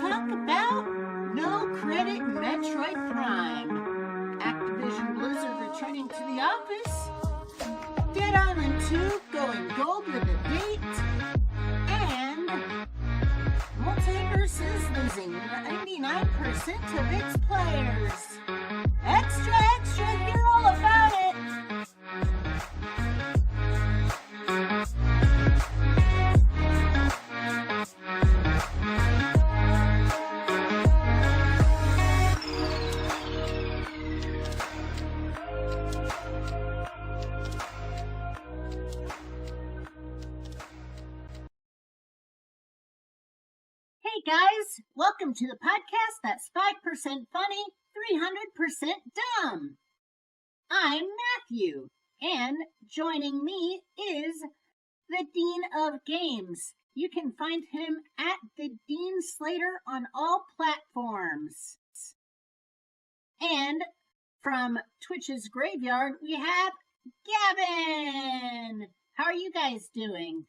talk about No Credit Metroid Prime, Activision Blizzard returning to the office, Dead Island 2 going gold with a date, and Multiversus losing 99% of its players. Extra, hear all about it! Hey guys, welcome to the podcast that's 5% funny, 300% dumb. I'm Matthew, and joining me is the Dean of Games. You can find him at the Dean Slater on all platforms. And from Twitch's Graveyard, we have Gavin. How are you guys doing?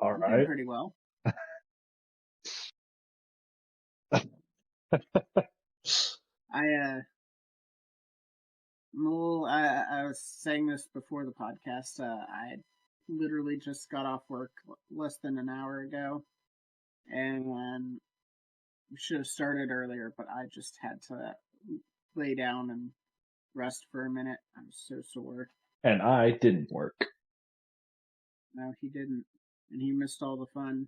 All I'm right. doing pretty well. I was saying this before the podcast. I literally just got off work less than an hour ago, and we should have started earlier, but I just had to lay down and rest for a minute. I'm so sore. And I didn't work. No, he didn't, and he missed all the fun.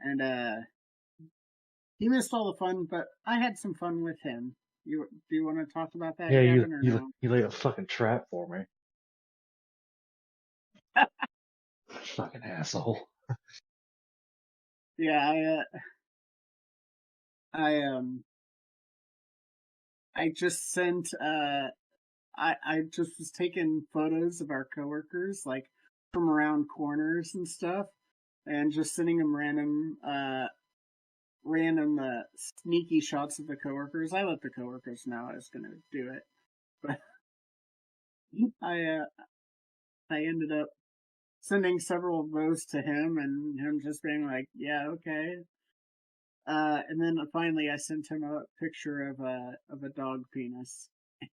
And he missed all the fun, but I had some fun with him. Do you want to talk about that, Yeah, Gavin, or no? you laid a fucking trap for me. Fucking asshole. Yeah, I just sent, I just was taking photos of our coworkers, like, from around corners and stuff, and just sending them random sneaky shots of the coworkers. I let the coworkers know I was gonna do it, but I ended up sending several of those to him, and him just being like, "Yeah, okay." And then finally, I sent him a picture of a dog penis.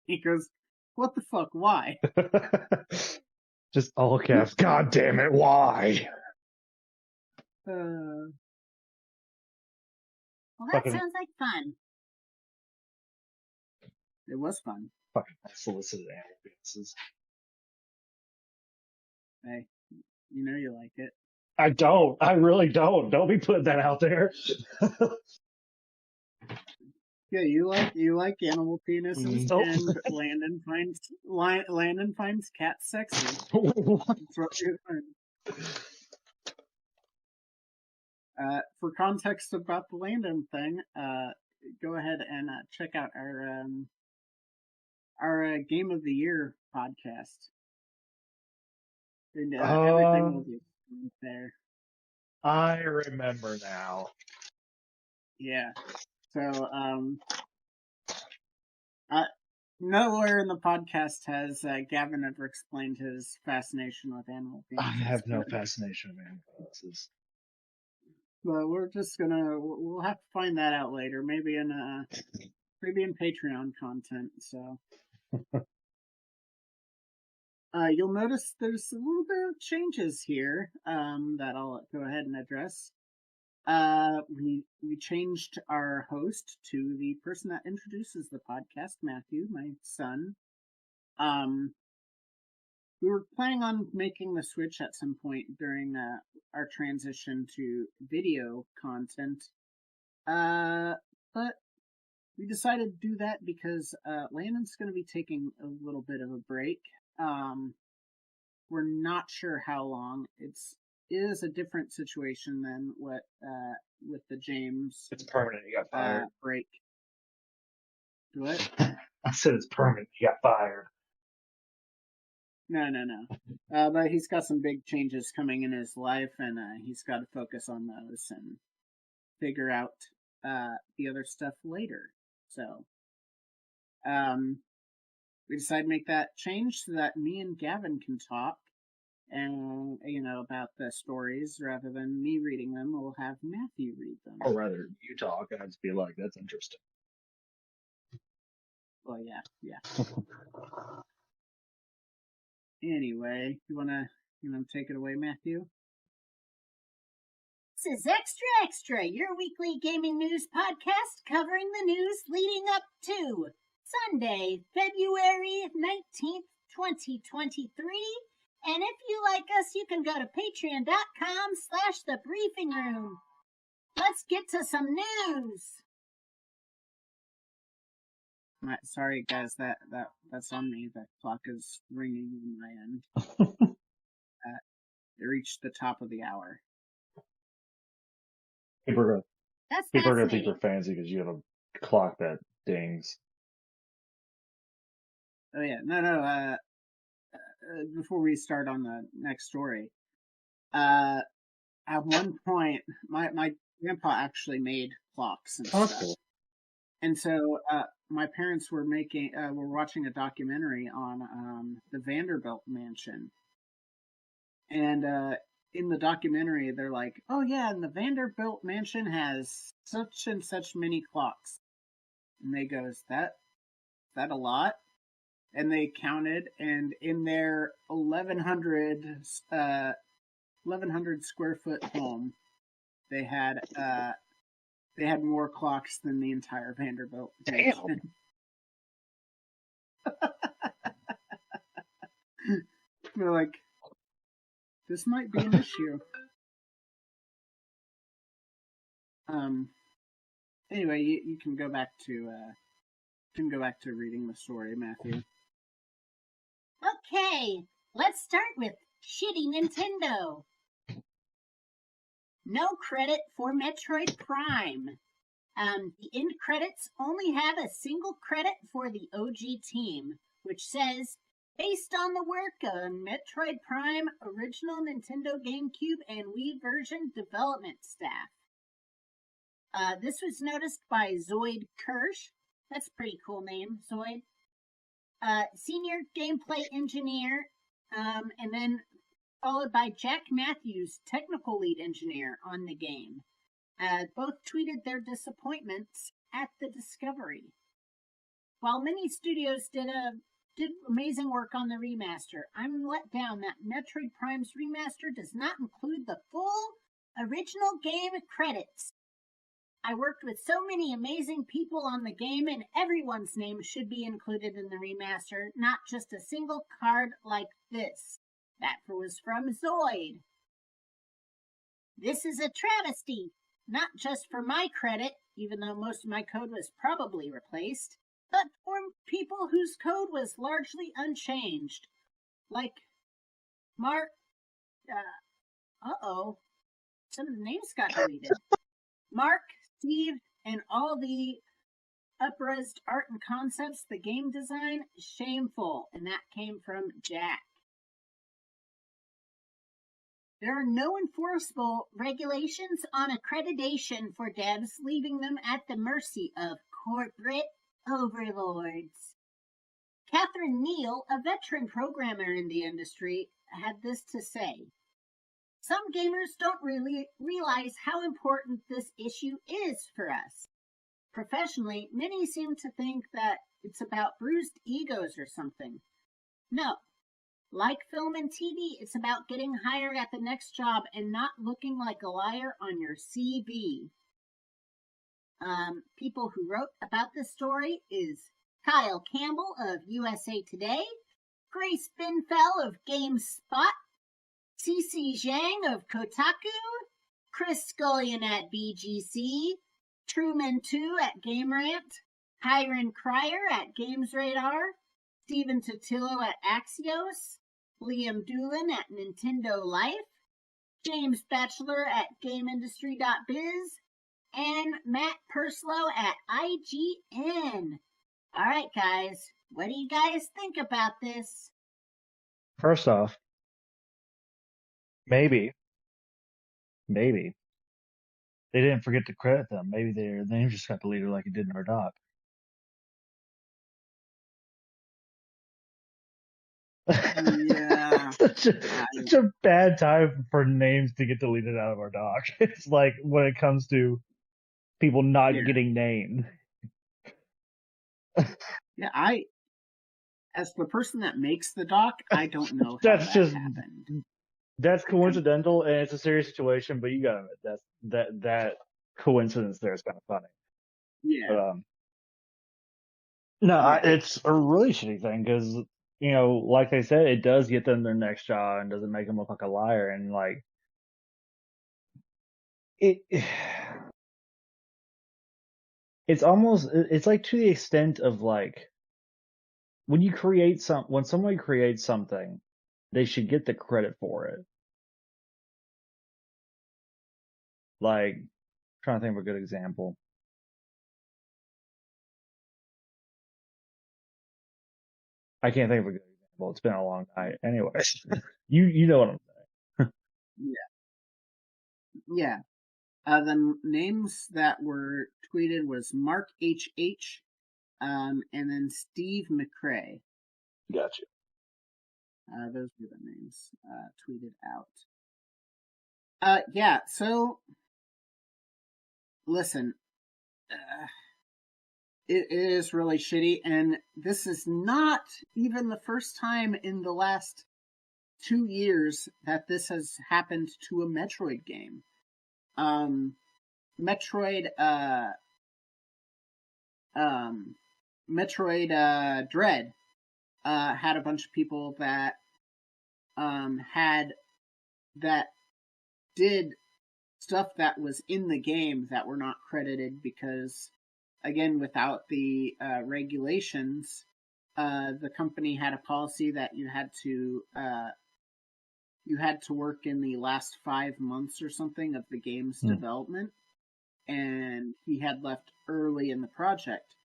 He goes, "What the fuck? Why?" Just all caps. God damn it! Why? Well, that Fucking- sounds like fun. It was fun. Fucking unsolicited animal penises. Hey, you know you like it. I don't. I really don't. Don't be putting that out there. Yeah, you like animal penises, Nope. and Landen finds cats sexy. What? That's what you learn. For context about the Landen thing, go ahead and check out our Game of the Year podcast. And everything will be there. I remember now. Yeah. So, nowhere in the podcast has Gavin ever explained his fascination with animal penises. I have no fascination with animal penises. But we're just we'll have to find that out later. Maybe in Patreon content. So, you'll notice there's a little bit of changes here, that I'll go ahead and address. We changed our host to the person that introduces the podcast, Matthew, my son. We were planning on making the switch at some point during our transition to video content, but we decided to do that because Landon's going to be taking a little bit of a break. We're not sure how long. It is a different situation than what with the James. It's permanent. He got fired. Break. What? I said it's permanent. He got fired. No. But he's got some big changes coming in his life, and he's got to focus on those and figure out the other stuff later. So, we decided to make that change so that me and Gavin can talk, and about the stories rather than me reading them. We'll have Matthew read them. Or rather, you talk, and I'd just be like, "That's interesting." Well, yeah. Anyway, you wanna take it away, Matthew? This is Extra, your weekly gaming news podcast covering the news leading up to Sunday, February 19th, 2023. And if you like us, you can go to patreon.com/thebriefing-room. Let's get to some news. Sorry, guys, that's on me. That clock is ringing on my end. It reached the top of the hour. People are gonna think fascinating. you're fancy because you have a clock that dings. Oh yeah, no. Before we start on the next story, at one point, my grandpa actually made clocks and stuff. Cool. And so, my parents were watching a documentary on the Vanderbilt mansion, and in the documentary, they're like, "Oh yeah, and the Vanderbilt mansion has such and such many clocks," and they go, "Is that a lot?" And they counted, and in their 1,100 square foot home, they had more clocks than the entire Vanderbilt mansion. They're like, this might be an issue. Anyway, you can go back to reading the story, Matthew. Okay, let's start with shitty Nintendo. No credit for Metroid Prime. The end credits only have a single credit for the OG team, which says, based on the work on Metroid Prime original Nintendo GameCube and Wii version development staff. This was noticed by Zoid Kirsch. That's a pretty cool name, Zoid. Senior gameplay engineer, and then followed by Jack Matthews, technical lead engineer on the game. Both tweeted their disappointments at the discovery. While many studios did amazing work on the remaster, I'm let down that Metroid Prime's remaster does not include the full original game credits. I worked with so many amazing people on the game, and everyone's name should be included in the remaster, not just a single card like this. That was from Zoid. This is a travesty, not just for my credit, even though most of my code was probably replaced, but for people whose code was largely unchanged. Like Mark, some of the names got deleted. Mark, Steve, and all the upraised art and concepts, the game design, shameful. And that came from Jack. There are no enforceable regulations on accreditation for devs, leaving them at the mercy of corporate overlords. Catherine Neal, a veteran programmer in the industry, had this to say. Some gamers don't really realize how important this issue is for us. Professionally, many seem to think that it's about bruised egos or something. No. Like film and TV, it's about getting hired at the next job and not looking like a liar on your CV. People who wrote about this story is Kyle Campbell of USA Today, Grace Binfell of GameSpot, CC Zhang of Kotaku, Chris Scullion at BGC, Truman 2 at GameRant, Hiram Cryer at GamesRadar, Stephen Totillo at Axios, Liam Doolin at Nintendo Life, James Batchelor at GameIndustry.biz, and Matt Purslow at IGN. All right, guys, what do you guys think about this? First off, maybe they didn't forget to credit them. Maybe their name just got deleted like it did in our doc. Yeah. such a bad time for names to get deleted out of our doc. It's like when it comes to people not getting named. Yeah, as the person that makes the doc, I don't know how that happened. That's coincidental, and it's a serious situation. But you gotta admit that coincidence there is kind of funny. Yeah. But, it's a really shitty thing because like they said, it does get them their next job and doesn't make them look like a liar. And like it's like to the extent of like when somebody creates something, they should get the credit for it. Like, I'm trying to think of a good example. I can't think of a good example. It's been a long night. Anyways, you know what I'm saying. Yeah. The names that were tweeted was Mark HH, and then Steve McCrae. Gotcha. Those were the names tweeted out. Yeah. So, listen, it is really shitty, and this is not even the first time in the last 2 years that this has happened to a Metroid game. Metroid Dread had a bunch of people that did stuff that was in the game that were not credited because, again, without the regulations, the company had a policy that you had to work in the last 5 months or something of the game's development, and he had left early in the project,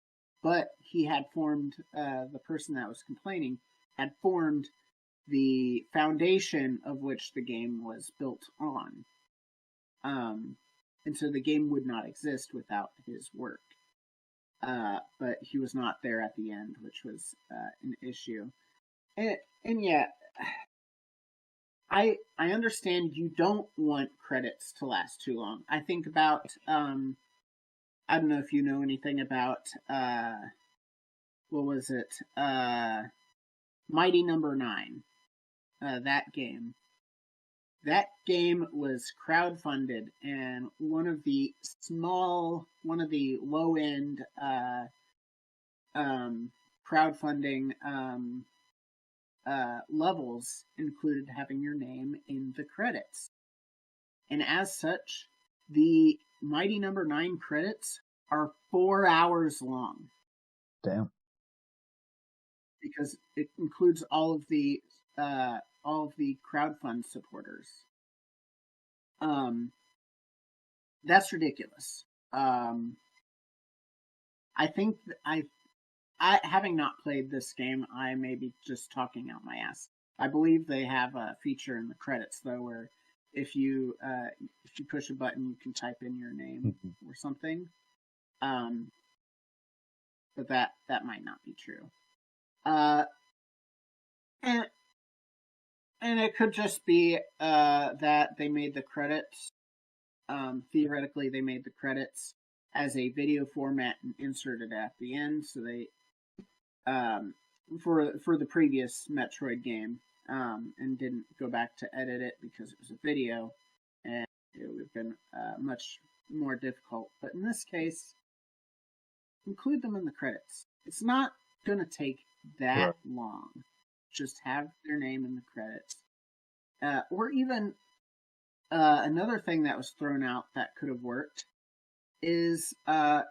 but he had formed, the person that was complaining had formed the foundation of which the game was built on. And so the game would not exist without his work. But he was not there at the end, which was an issue. And yeah, I understand you don't want credits to last too long. I think about I don't know if you know anything about what was it? Mighty Number 9. That game. That game was crowdfunded, and one of the low-end crowdfunding levels included having your name in the credits. And as such, the Mighty Number 9 credits are 4 hours long. Damn. Because it includes all of the crowdfund supporters. That's ridiculous. I think I having not played this game, I may be just talking out my ass. I believe they have a feature in the credits though, where if you push a button, you can type in your name or something. But that might not be true. And it could just be that they made the credits. Theoretically, they made the credits as a video format and inserted at the end. So they for the previous Metroid game, and didn't go back to edit it because it was a video, and it would have been much more difficult. But in this case, include them in the credits. It's not going to take that long. Just have their name in the credits. Or even another thing that was thrown out that could have worked is, a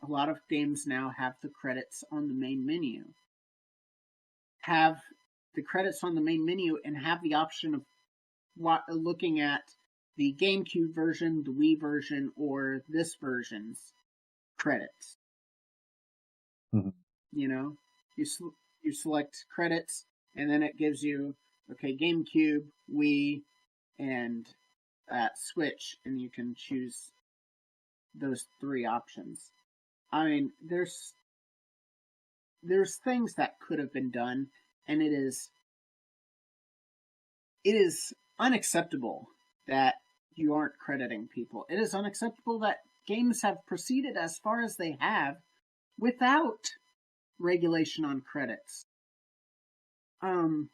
lot of games now have the credits on the main menu. Have the credits on the main menu and have the option of looking at the GameCube version, the Wii version, or this version's credits. Mm-hmm. You select credits, and then it gives you, okay, GameCube, Wii, and Switch, and you can choose those 3 options. I mean, there's things that could have been done, and it is it is unacceptable that you aren't crediting people. It is unacceptable that games have proceeded as far as they have without regulation on credits. I've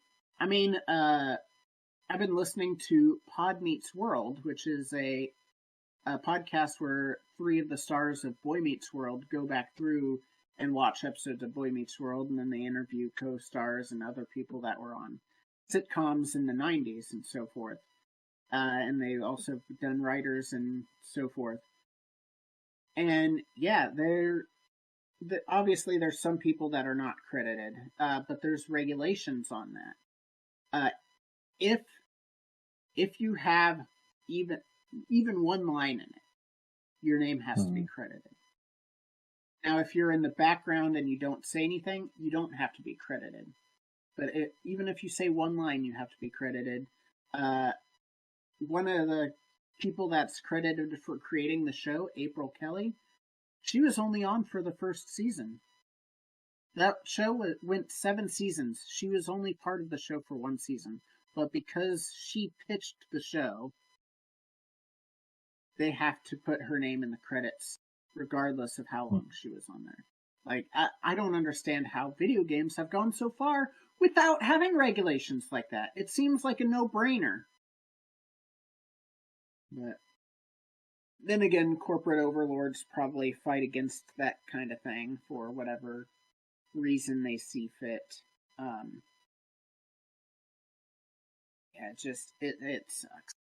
been listening to Pod Meets World, which is a podcast where 3 of the stars of Boy Meets World go back through and watch episodes of Boy Meets World, and then they interview co-stars and other people that were on sitcoms in the 90s and so forth. And they've also done writers and so forth. And yeah, obviously there's some people that are not credited, but there's regulations on that. If you have even one line in it, your name has to be credited. Now, if you're in the background and you don't say anything, you don't have to be credited. But even if you say one line, you have to be credited. One of the people that's credited for creating the show, April Kelly, she was only on for the first season. That show went 7 seasons. She was only part of the show for 1 season. But because she pitched the show, they have to put her name in the credits, regardless of how long she was on there. Like, I don't understand how video games have gone so far without having regulations like that. It seems like a no-brainer. But then again, corporate overlords probably fight against that kind of thing for whatever reason they see fit. It sucks.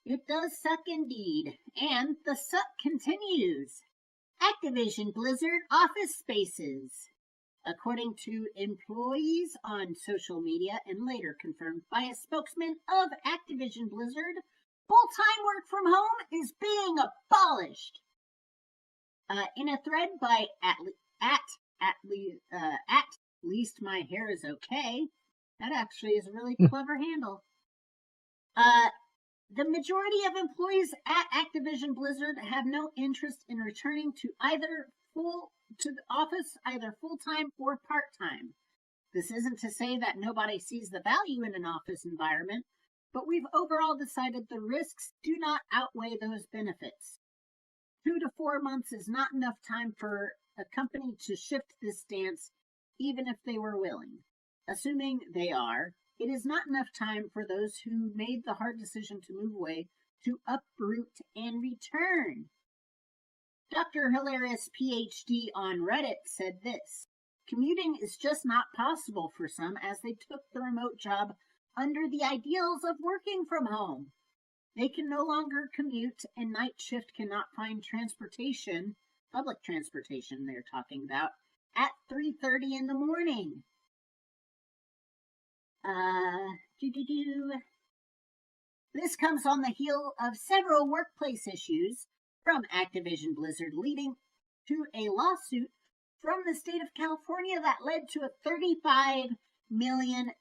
It does suck indeed, and the suck continues. Activision Blizzard office spaces. According to employees on social media and later confirmed by a spokesman of Activision Blizzard, full-time work from home is being abolished. In a thread by at least my hair is okay. That actually is a really clever handle. The majority of employees at Activision Blizzard have no interest in returning to the office, either full-time or part-time. This isn't to say that nobody sees the value in an office environment, but we've overall decided the risks do not outweigh those benefits. 2 to 4 months is not enough time for a company to shift this stance, even if they were willing. Assuming they are, it is not enough time for those who made the hard decision to move away to uproot and return. Dr. Hilarious PhD on Reddit said this: commuting is just not possible for some as they took the remote job under the ideals of working from home. They can no longer commute, and night shift cannot find transportation, public transportation they're talking about, at 3:30 in the morning. This comes on the heel of several workplace issues from Activision Blizzard, leading to a lawsuit from the state of California that led to a $35 million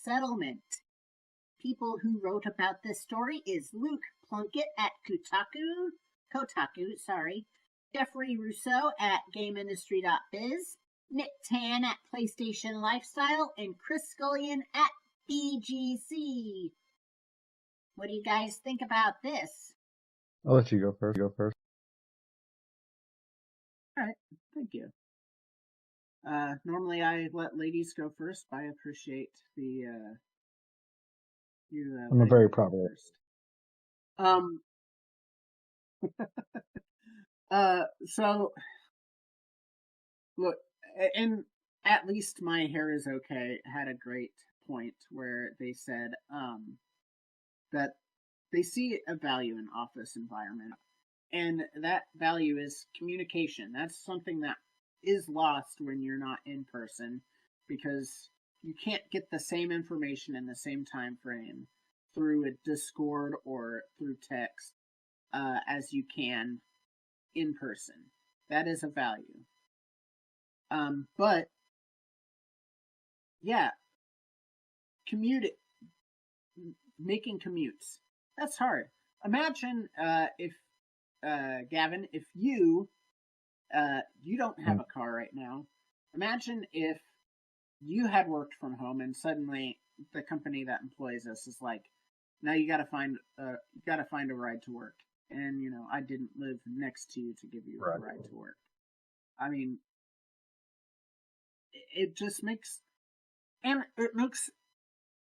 settlement. People who wrote about this story is Luke Plunkett at Kotaku, Jeffrey Rousseau at GameIndustry.biz, Nick Tan at PlayStation Lifestyle, and Chris Scullion at BGC. What do you guys think about this? I'll let you go first. Alright, thank you. Normally I let ladies go first, but I appreciate the, I'm very proud of it. So, look, and at least my hair is okay had a great point where they said, that they see a value in office environment, and that value is communication. That's something that is lost when you're not in person, because you can't get the same information in the same time frame through a Discord or through text as you can in person. That is a value. But yeah, making commutes, that's hard. Imagine if Gavin, if you don't have a car right now. Imagine if you had worked from home, and suddenly the company that employs us is like, now you got to find a ride to work, and I didn't live next to you to give you a ride to work. I mean, it just makes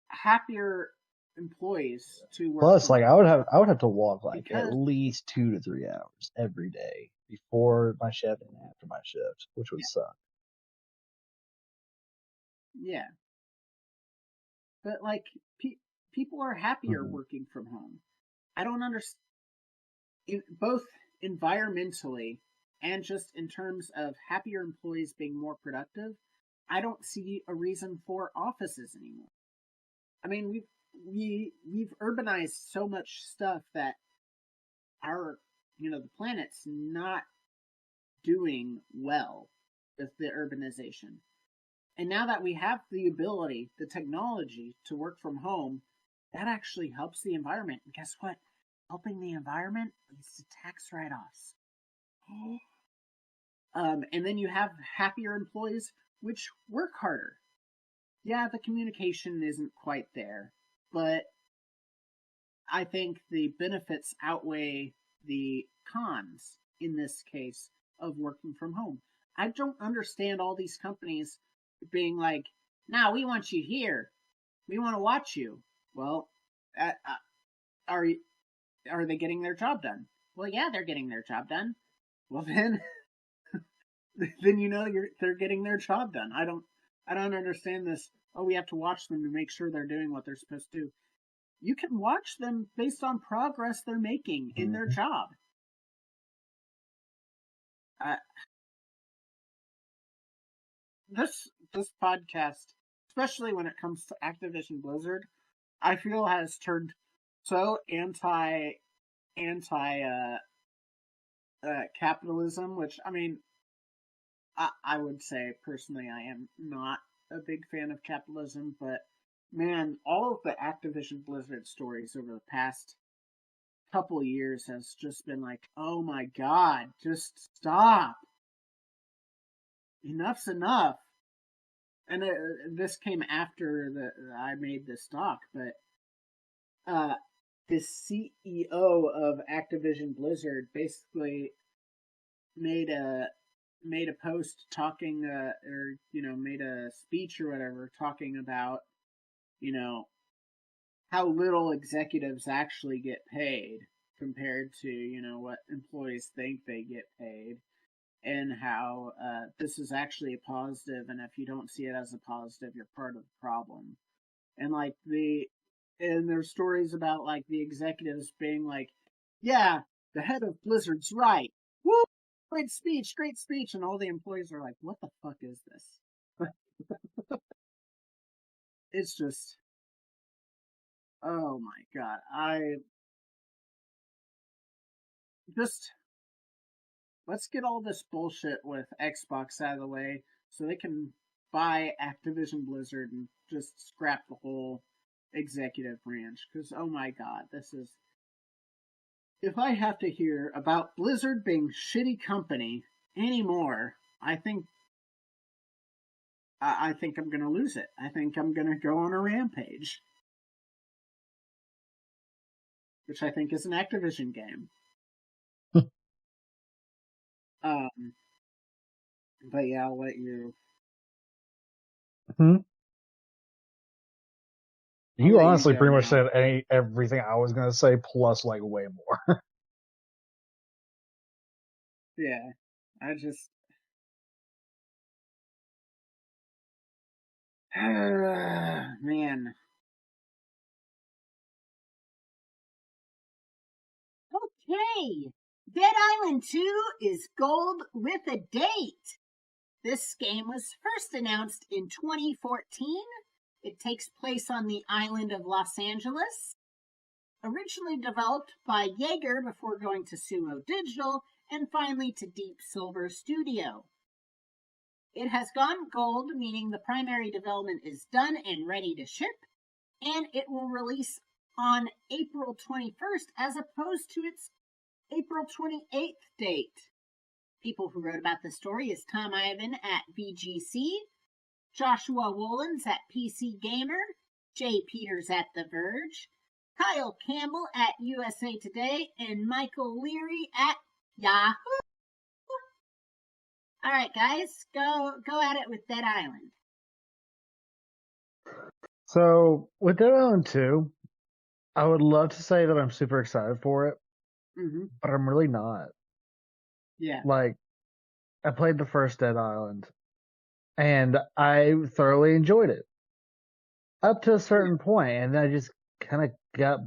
happier employees to work. Plus, like I would have to walk like at least 2 to 3 hours every day before my shift and after my shift, which would suck. Yeah, but like people are happier working from home. I don't understand, both environmentally and just in terms of happier employees being more productive. I don't see a reason for offices anymore. I mean, we've urbanized so much stuff that the planet's not doing well with the urbanization. And now that we have the ability, the technology to work from home, that actually helps the environment. And guess what? Helping the environment leads to tax write-offs. And then you have happier employees, which work harder. Yeah, the communication isn't quite there, but I think the benefits outweigh the cons in this case of working from home. I don't understand all these companies being like, "Nah, we want you here. We want to watch you." Well, are they getting their job done? Well, yeah, they're getting their job done. Well, then they're getting their job done. I don't understand this. Oh, we have to watch them to make sure they're doing what they're supposed to do. You can watch them based on progress they're making in their job. This podcast, especially when it comes to Activision Blizzard, I feel has turned so anti capitalism, which, I mean, I would say personally I am not a big fan of capitalism, but man, all of the Activision Blizzard stories over the past couple years has just been like, oh my god, just stop. Enough's enough. And this came after I made this doc, but the CEO of Activision Blizzard basically made a post talking made a speech or whatever talking about how little executives actually get paid compared to what employees think they get paid, and how this is actually a positive, and if you don't see it as a positive, you're part of the problem. And there's stories about like the executives being like, yeah, the head of Blizzard's right. Woo! Great speech. And all the employees are like, what the fuck is this? It's just, oh my god. Let's get all this bullshit with Xbox out of the way so they can buy Activision Blizzard and just scrap the whole executive branch. Because, oh my god, this is... If I have to hear about Blizzard being shitty company anymore, I think I'm gonna lose it. I think I'm gonna go on a rampage. Which I think is an Activision game. But yeah, I'll let you. You honestly pretty much said everything I was gonna say, plus like way more. Yeah, I just. Man. Okay, Dead Island 2 is gold with a date. This game was first announced in 2014. It takes place on the island of Los Angeles. Originally developed by Jaeger before going to Sumo Digital and finally to Deep Silver Studio. It has gone gold, meaning the primary development is done and ready to ship, and it will release on April 21st as opposed to its April 28th date. People who wrote about the story is Tom Ivan at VGC, Joshua Woolens at PC Gamer, Jay Peters at The Verge, Kyle Campbell at USA Today, and Michael Leary at Yahoo. All right, guys, go at it with Dead Island. So with Dead Island 2, I would love to say that I'm super excited for it, but I'm really not. Yeah. Like, I played the first Dead Island, and I thoroughly enjoyed it. Up to a certain point, and then I just kind of got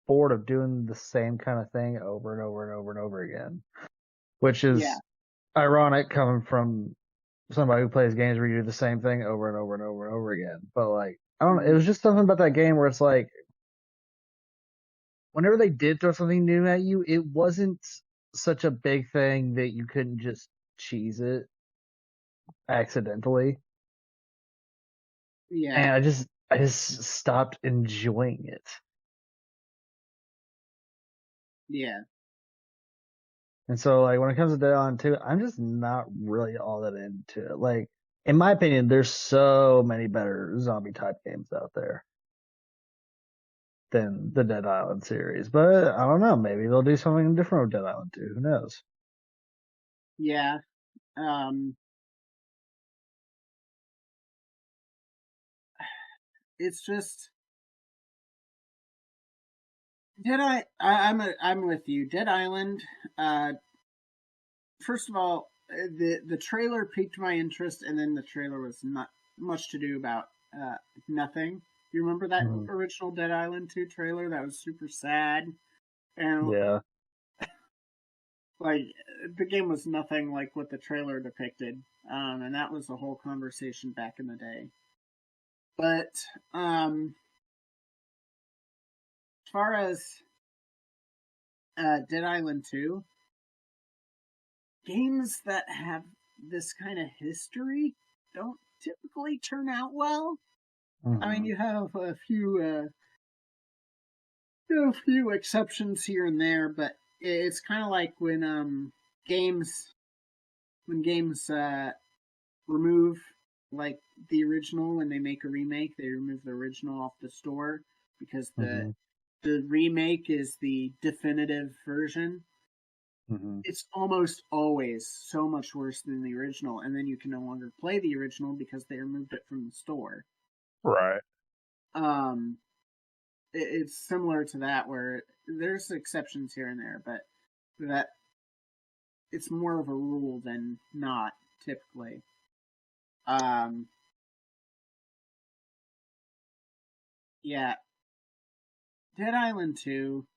bored of doing the same kind of thing over and over and over and over again. Which is ironic coming from somebody who plays games where you do the same thing over and over and over and over again. But like, I don't know, it was just something about that game where it's like, whenever they did throw something new at you, it wasn't such a big thing that you couldn't just cheese it accidentally. Yeah. And I just stopped enjoying it. Yeah. And so, like, when it comes to Dead Island 2, I'm just not really all that into it. Like, in my opinion, there's so many better zombie type games out there than the Dead Island series. But I don't know. Maybe they'll do something different with Dead Island 2. Who knows? Yeah. It's just I'm with you. Dead Island. First of all, the trailer piqued my interest, and then the trailer was not much to do about nothing. You remember that original Dead Island 2 trailer? That was super sad, and Yeah. like the game was nothing like what the trailer depicted, and that was the whole conversation back in the day. But as far as Dead Island 2, games that have this kind of history don't typically turn out well. I mean, you have a few exceptions here and there, but it's kind of like when games remove like the original when they make a remake, they remove the original off the store because the remake is the definitive version. It's almost always so much worse than the original, and then you can no longer play the original because they removed it from the store. Right. It's similar to that where there's exceptions here and there, but that it's more of a rule than not typically. Yeah, Dead Island 2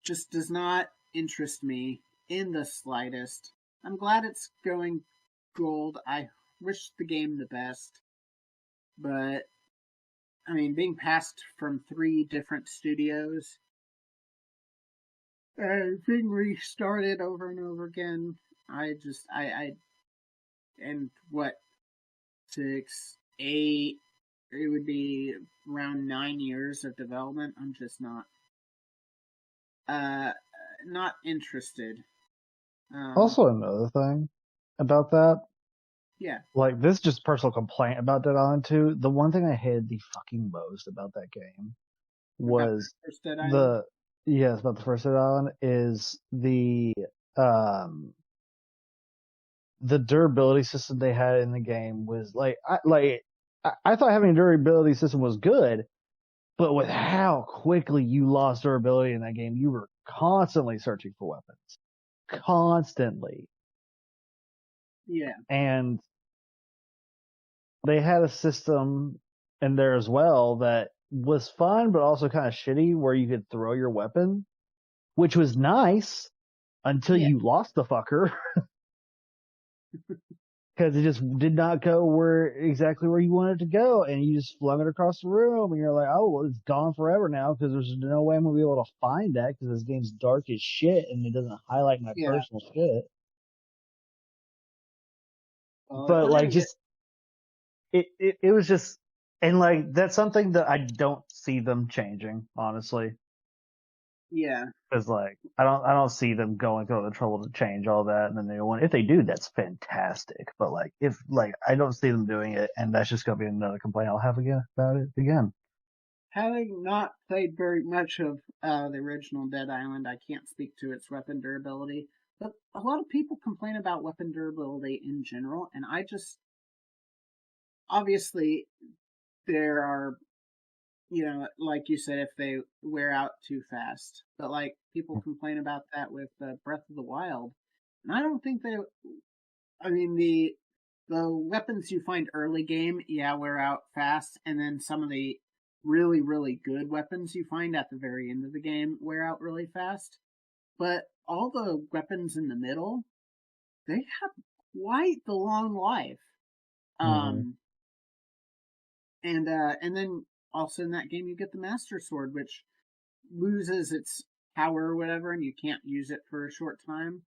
just does not interest me in the slightest. I'm glad it's going gold. I wish the game the best, but I mean, being passed from 3 different studios and being restarted over and over again, and what, 6, 8, it would be around 9 years of development. I'm just not interested. Also, another thing about that, Yeah. like, this is just personal complaint about Dead Island 2. The one thing I hated the fucking most about that game was about the first Dead Island is the durability system they had in the game was I thought having a durability system was good, but with how quickly you lost durability in that game, you were constantly searching for weapons. Constantly. Yeah. And they had a system in there as well that was fun, but also kind of shitty, where you could throw your weapon, which was nice until you lost the fucker. Because it just did not go exactly where you wanted it to go, and you just flung it across the room, and you're like, oh, well, it's gone forever now, because there's no way I'm going to be able to find that, because this game's dark as shit, and it doesn't highlight my personal shit. But, like, just, it was just, and, like, that's something that I don't see them changing, honestly. Yeah. Because like I don't see them going through the trouble to change all that and then they want if they do that's fantastic. But like if like I don't see them doing it and that's just gonna be another complaint I'll have again about it again. Having not played very much of the original Dead Island, I can't speak to its weapon durability. But a lot of people complain about weapon durability in general, and I just obviously there are, like you said, if they wear out too fast. But like people complain about that with Breath of the Wild, and I don't think they. I mean the weapons you find early game, yeah, wear out fast, and then some of the really really good weapons you find at the very end of the game wear out really fast. But all the weapons in the middle, they have quite the long life. Mm-hmm. Um, and then also in that game you get the Master Sword, which loses its power or whatever, and you can't use it for a short time.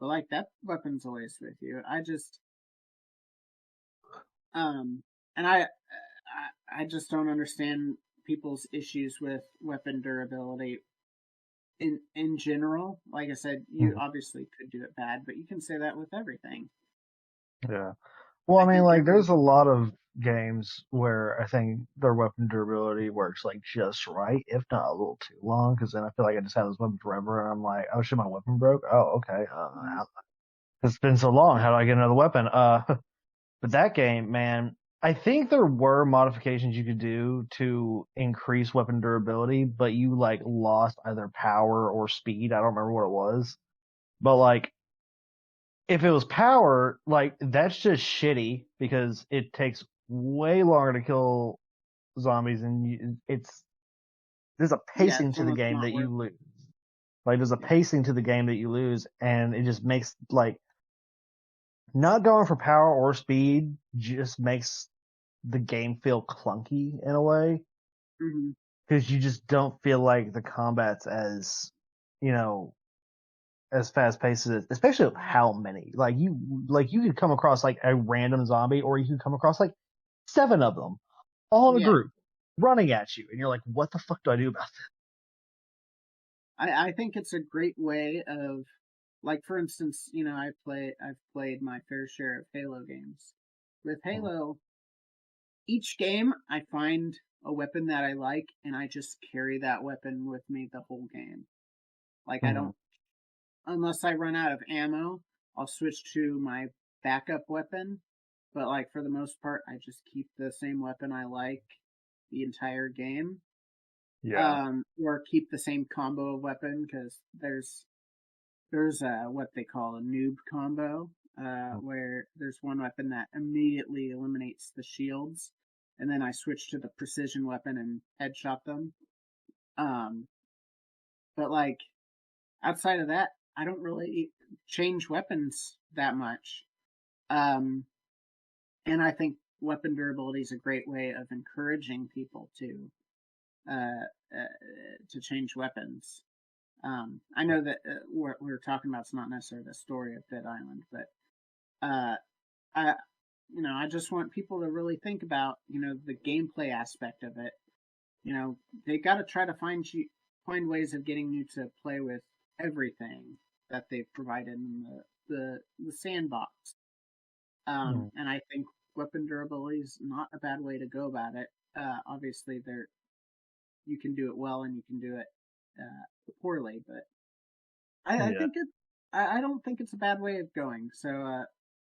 But like that weapon's always with you. I just and I just don't understand people's issues with weapon durability in general. Like I said, you obviously could do it bad, but you can say that with everything. Yeah. Well, I I mean, think like, every there's a lot of games where I think their weapon durability works like just right, if not a little too long. Because then I feel like I just have this weapon forever, and I'm like, oh shit, my weapon broke. Oh, okay. It's been so long. How do I get another weapon? But that game, man, I think there were modifications you could do to increase weapon durability, but you like lost either power or speed. I don't remember what it was, but like if it was power, like that's just shitty because it takes way longer to kill zombies, and there's a yeah, pacing it's to the almost game not that worth you it. lose. Like there's a pacing to the game that you lose, and it just makes like not going for power or speed just makes the game feel clunky in a way Hmm. because you just don't feel like the combat's as you know as fast paced as especially with how many like you could come across like a random zombie or you could come across like seven of them all in a Yeah, group running at you and you're like what the fuck do I do about this? I think it's a great way of, like, for instance, I've played my fair share of Halo games. With Halo, each game I find a weapon that I like, and I just carry that weapon with me the whole game. Like I Mm-hmm. don't, unless I run out of ammo, I'll switch to my backup weapon. But like for the most part, I just keep the same weapon I like the entire game. Yeah. Or keep the same combo of weapon because there's what they call a noob combo, where there's one weapon that immediately eliminates the shields, and then I switch to the precision weapon and headshot them. Um, but like outside of that, I don't really change weapons that much. Um, and I think weapon durability is a great way of encouraging people uh, to change weapons. I know that what we're talking about is not necessarily the story of Dead Island, but uh, I, I just want people to really think about, the gameplay aspect of it. They got to try to find ways of getting you to play with everything that they've provided in the sandbox. Mm. And I think weapon durability is not a bad way to go about it. Obviously, there you can do it well and you can do it poorly, but I Yeah. think I don't think it's a bad way of going. So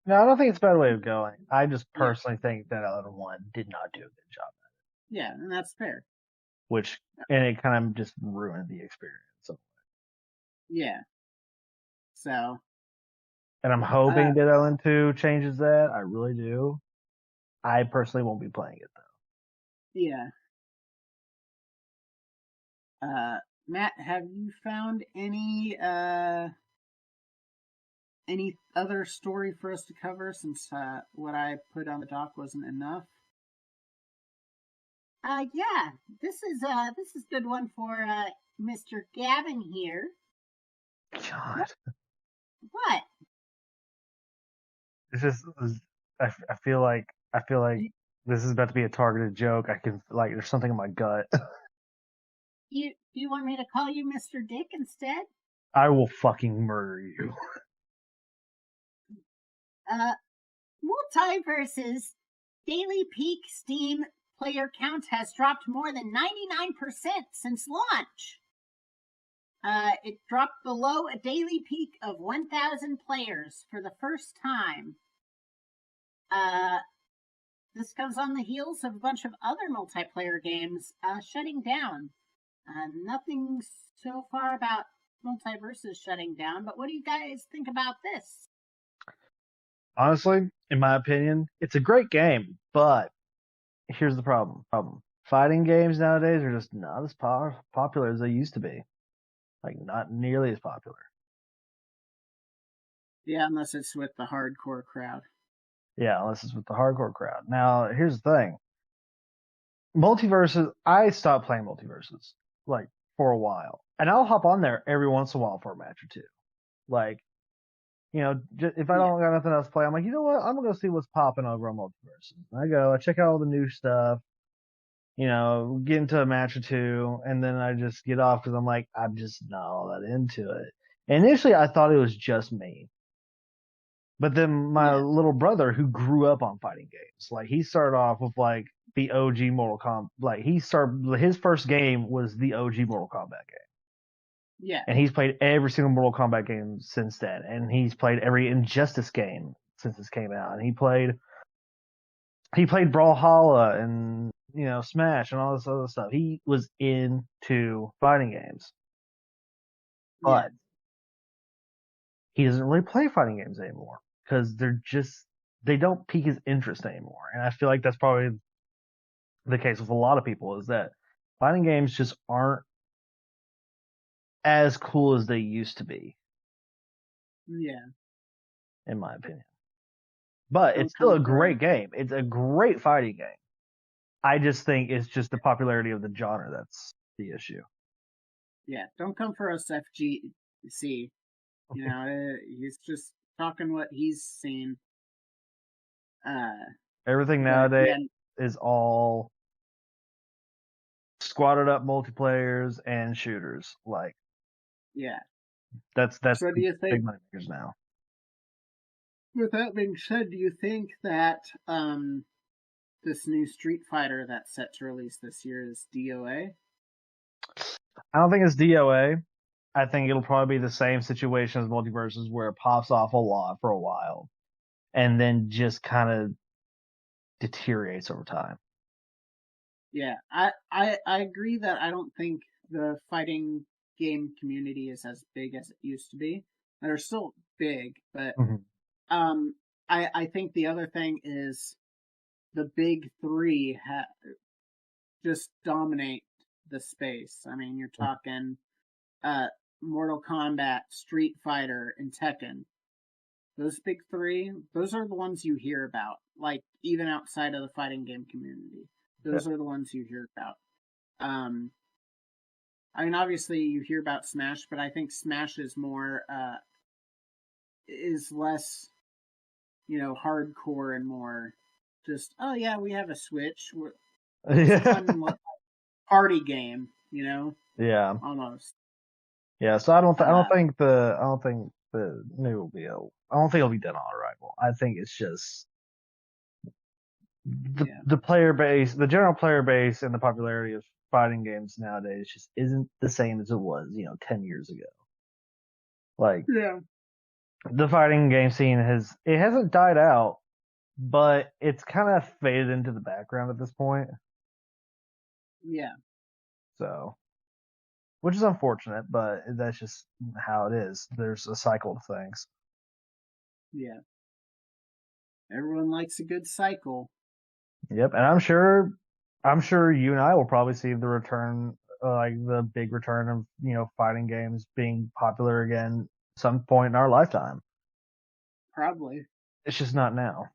No, I don't think it's a bad way of going. I just yeah, personally think that other one did not do a good job, yeah, and that's fair. which and it kind of just ruined the experience. So, Yeah. So and I'm uh, hoping Dead Island 2 changes that. I really do. I personally won't be playing it yeah. Matt, have you found any other story for us to cover since what I put on the doc wasn't enough? Yeah, this is good one for Mr. Gavin here. though. God, What? it's just I feel like this is about to be a targeted joke. I can like there's something in my gut. Do you want me to call you Mr. Dick instead? I will fucking murder you. Multiversus daily peak Steam player count has dropped more than 99% since launch. It dropped below a daily peak of 1,000 players for the first time. This comes on the heels of a bunch of other multiplayer games shutting down. Nothing so far about Multiversus shutting down, but what do you guys think about this? Honestly, in my opinion, it's a great game, but here's the problem. Fighting games nowadays are just not as popular as they used to be. Like, not nearly as popular. Yeah, unless it's with the hardcore crowd. Yeah, unless it's with the hardcore crowd. Now, here's the thing. Multiversus, I stopped playing Multiversus, like, for a while. And I'll hop on there every once in a while for a match or two. Like, you know, if I don't got nothing else to play, I'm like, you know what? I'm going to go see what's popping over on Multiversus. I check out all the new stuff, you know, get into a match or two, and then I just get off because I'm like, I'm just not all that into it. Initially, I thought it was just me. But then my little brother, who grew up on fighting games, like, he started off with, like, the OG Mortal Kombat. Like, his first game was the OG Mortal Kombat game. Yeah. And he's played every single Mortal Kombat game since then. And he's played every Injustice game since this came out. And he played Brawlhalla and, you know, Smash and all this other stuff. He was into fighting games. But he doesn't really play fighting games anymore because they don't pique his interest anymore. And I feel like that's probably the case with a lot of people, is that fighting games just aren't as cool as they used to be. Yeah. In my opinion. But it's still a great game. It's a great fighting game. I just think it's just the popularity of the genre that's the issue. Yeah, don't come for us, FGC. You know, he's just talking what he's seen. Everything nowadays is all squatted up multiplayers and shooters. Like, that's so do you think, big money makers now. With that being said, do you think that this new Street Fighter that's set to release this year is DOA? I don't think it's DOA. I think it'll probably be the same situation as Multiversus, where it pops off a lot for a while and then just kind of deteriorates over time. Yeah, I agree that I don't think the fighting game community is as big as it used to be. They're still big, but I think the other thing is the big three just dominate the space. I mean, you're talking Mortal Kombat, Street Fighter, and Tekken. Those big three, those are the ones you hear about, like, even outside of the fighting game community. Those are the ones you hear about. I mean, obviously you hear about Smash, but I think Smash is more, is less, you know, hardcore and more just, oh yeah, we have a Switch. It's a fun party game, you know? Yeah. Almost. Yeah, so I don't think the new will be I don't think it'll be dead on arrival. I think it's just the player base, the general player base, and the popularity of fighting games nowadays just isn't the same as it was, 10 years ago. Like, the fighting game scene hasn't died out, but it's kind of faded into the background at this point. Yeah. So, which is unfortunate, but that's just how it is. There's a cycle to things. Yeah. Everyone likes a good cycle. Yep, and I'm sure you and I will probably see the return, like the big return of, fighting games being popular again some point in our lifetime. Probably. It's just not now.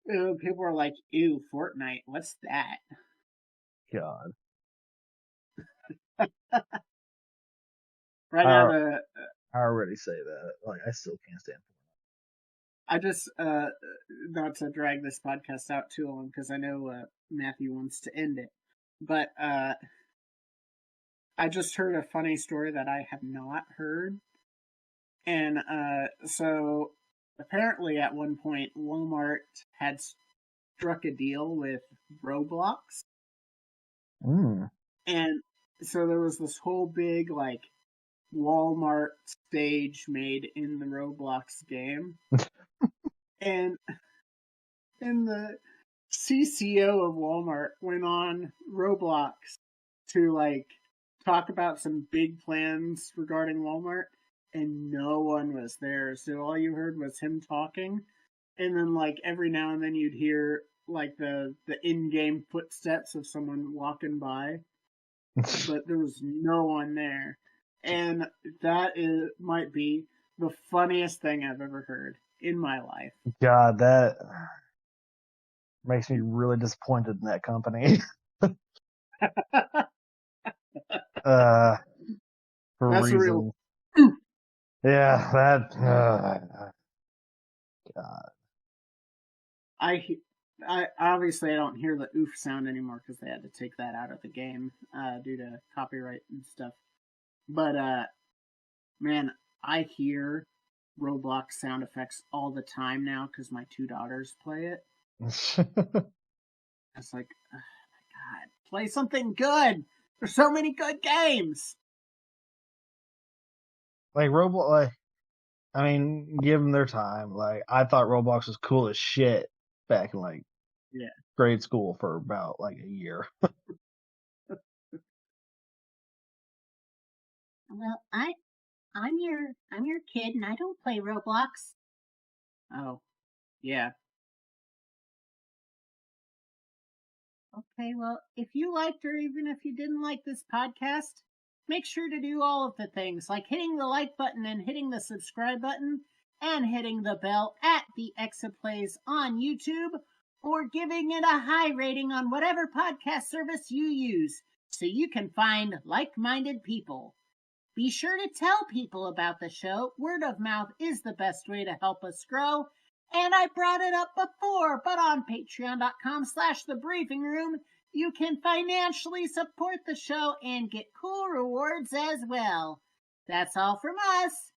People are like, ew, Fortnite, what's that? God. Right now, I already say that. Like, I still can't stand Fortnite. I just, not to drag this podcast out too long, because I know Matthew wants to end it, but I just heard a funny story that I have not heard. And so apparently at one point Walmart had struck a deal with Roblox. And so there was this whole big like Walmart stage made in the Roblox game. and the CCO of Walmart went on Roblox to like talk about some big plans regarding Walmart, and no one was there. So all you heard was him talking, and then like every now and then you'd hear like the in-game footsteps of someone walking by, but there was no one there. And that might be the funniest thing I've ever heard in my life. God, that makes me really disappointed in that company. For That's reasons. a real. Yeah, that. God. I obviously I don't hear the oof sound anymore because they had to take that out of the game due to copyright and stuff. But man, I hear Roblox sound effects all the time now because my two daughters play it. It's like, oh my God, play something good. There's so many good games. Like Roblox, like, I mean, give them their time. Like, I thought Roblox was cool as shit back in like grade school for about like a year. Well, I'm your kid, and I don't play Roblox. Oh, yeah. Okay, well, if you liked or even if you didn't like this podcast, make sure to do all of the things like hitting the like button and hitting the subscribe button and hitting the bell at the XofPlays on YouTube or giving it a high rating on whatever podcast service you use so you can find like-minded people. Be sure to tell people about the show. Word of mouth is the best way to help us grow. And I brought it up before, but on patreon.com/thebriefing-room, you can financially support the show and get cool rewards as well. That's all from us.